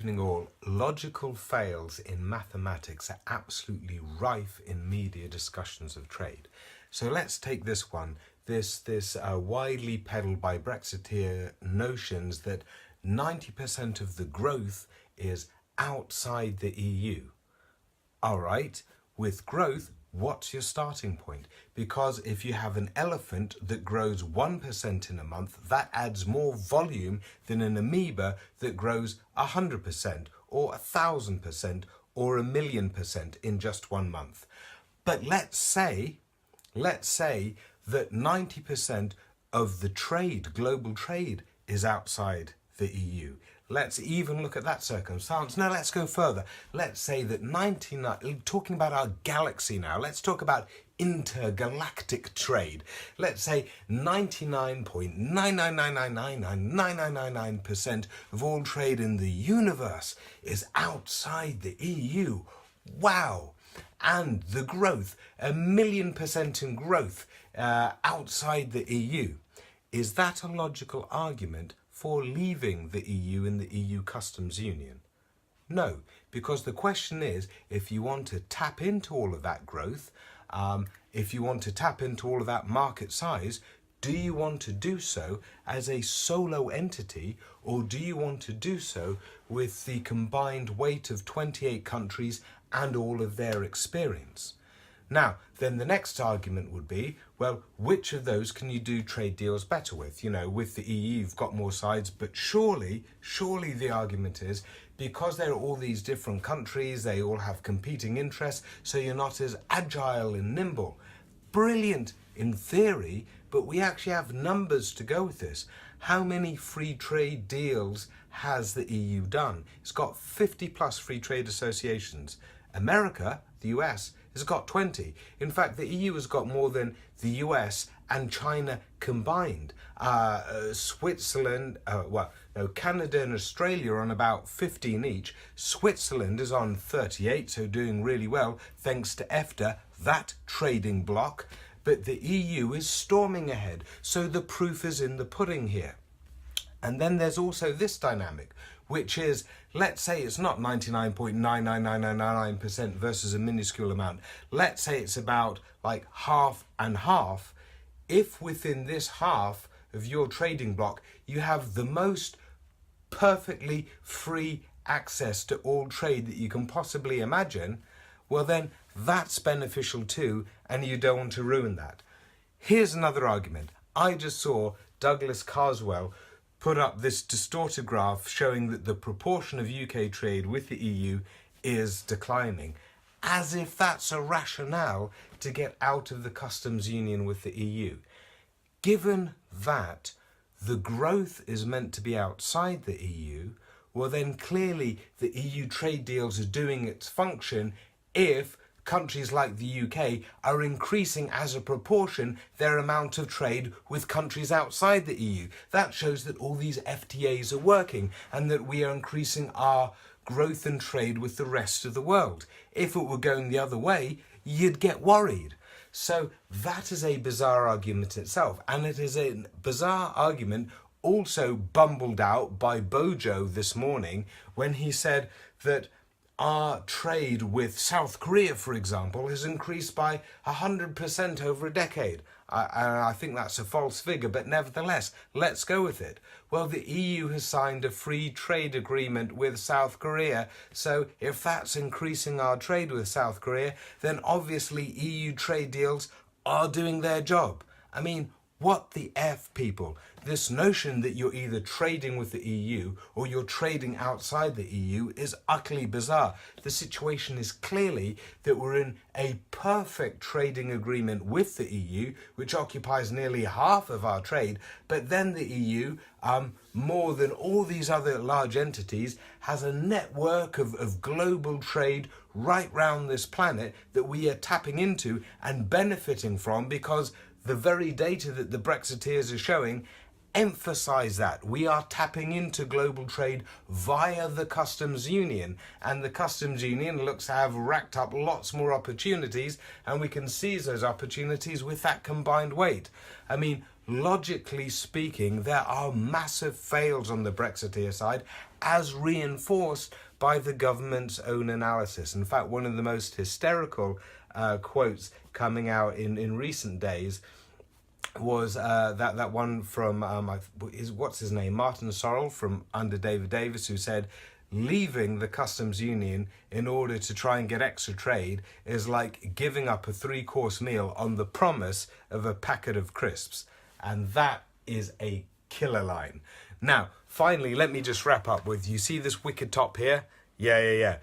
All logical fails in mathematics are absolutely rife in media discussions of trade. So let's take this one, this widely peddled by Brexiteer notions that 90% of the growth is outside the EU. All right, with growth, what's your starting point? Because if you have an elephant that grows 1% in a month, that adds more volume than an amoeba that grows 100% or 1,000% or 1,000,000% in just 1 month. But let's say that 90% of the trade, global trade, is outside the EU. Let's even look at that circumstance. No, let's go further. Let's say that 99, talking about our galaxy now, let's talk about intergalactic trade. Let's say 99.999999999% of all trade in the universe is outside the EU. Wow. And the growth, 1,000,000% in growth outside the EU. Is that a logical argument for leaving the EU and the EU customs union? No, because the question is, if you want to tap into all of that growth, if you want to tap into all of that market size, do you want to do so as a solo entity, or do you want to do so with the combined weight of 28 countries and all of their experience? Now, then the next argument would be, well, which of those can you do trade deals better with? You know, with the EU, you've got more sides, but surely the argument is, because there are all these different countries, they all have competing interests, so you're not as agile and nimble. Brilliant in theory, but we actually have numbers to go with this. How many free trade deals has the EU done? It's got 50 plus free trade associations. America, the US, has got 20. In fact, the EU has got more than the US and China combined. Switzerland, Canada and Australia are on about 15 each. Switzerland is on 38, so doing really well, thanks to EFTA, that trading bloc. But the EU is storming ahead, so the proof is in the pudding here. And then there's also this dynamic, which is, let's say it's not 99.99999% versus a minuscule amount. Let's say it's about like half and half. If within this half of your trading block, you have the most perfectly free access to all trade that you can possibly imagine, well then that's beneficial too, and you don't want to ruin that. Here's another argument. I just saw Douglas Carswell put up this distorted graph showing that the proportion of UK trade with the EU is declining, as if that's a rationale to get out of the customs union with the EU. Given that the growth is meant to be outside the EU, well then clearly the EU trade deals are doing its function if countries like the UK are increasing as a proportion their amount of trade with countries outside the EU. That shows that all these FTAs are working and that we are increasing our growth and trade with the rest of the world. If it were going the other way, you'd get worried. So that is a bizarre argument itself, and it is a bizarre argument also bumbled out by Bojo this morning when he said that our trade with South Korea, for example, has increased by 100% over a decade. I think that's a false figure, but nevertheless, let's go with it. Well, the EU has signed a free trade agreement with South Korea, so if that's increasing our trade with South Korea, then obviously EU trade deals are doing their job. I mean, what the F, people? This notion that you're either trading with the EU or you're trading outside the EU is utterly bizarre. The situation is clearly that we're in a perfect trading agreement with the EU, which occupies nearly half of our trade, but then the EU, more than all these other large entities, has a network of global trade right round this planet that we are tapping into and benefiting from, because the very data that the Brexiteers are showing emphasize that. We are tapping into global trade via the customs union, and the customs union looks to have racked up lots more opportunities, and we can seize those opportunities with that combined weight. I mean, logically speaking, there are massive fails on the Brexiteer side, as reinforced by the government's own analysis. In fact, one of the most hysterical quotes coming out in recent days was that one from what's his name, Martin Sorrell from under David Davis, who said leaving the customs union in order to try and get extra trade is like giving up a 3-course meal on the promise of a packet of crisps. And that is a killer line. Now, finally, let me just wrap up with, you see this wicked top here? Yeah.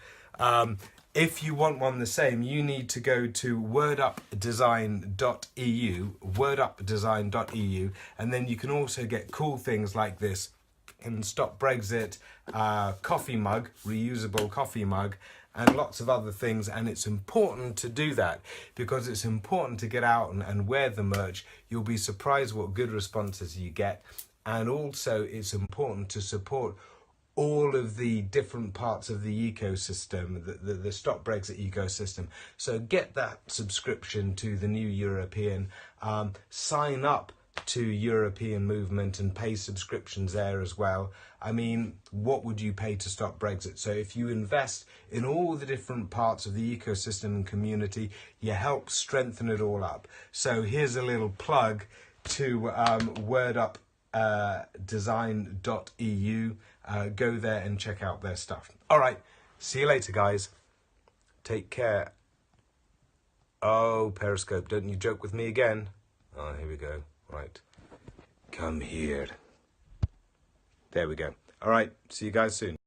If you want one the same, you need to go to wordupdesign.eu, and then you can also get cool things like this in Stop Brexit coffee mug, reusable coffee mug, and lots of other things. And it's important to do that because it's important to get out and wear the merch. You'll be surprised what good responses you get. And also it's important to support all of the different parts of the ecosystem, the Stop Brexit ecosystem. So get that subscription to the New European, sign up to European Movement and pay subscriptions there as well. I mean, what would you pay to stop Brexit? So if you invest in all the different parts of the ecosystem and community, you help strengthen it all up. So here's a little plug to wordupdesign.eu. Go there and check out their stuff. All right, see you later, guys. Take care. Oh, Periscope, don't you joke with me again. Oh, here we go. Right, come here. There we go. All right, see you guys soon.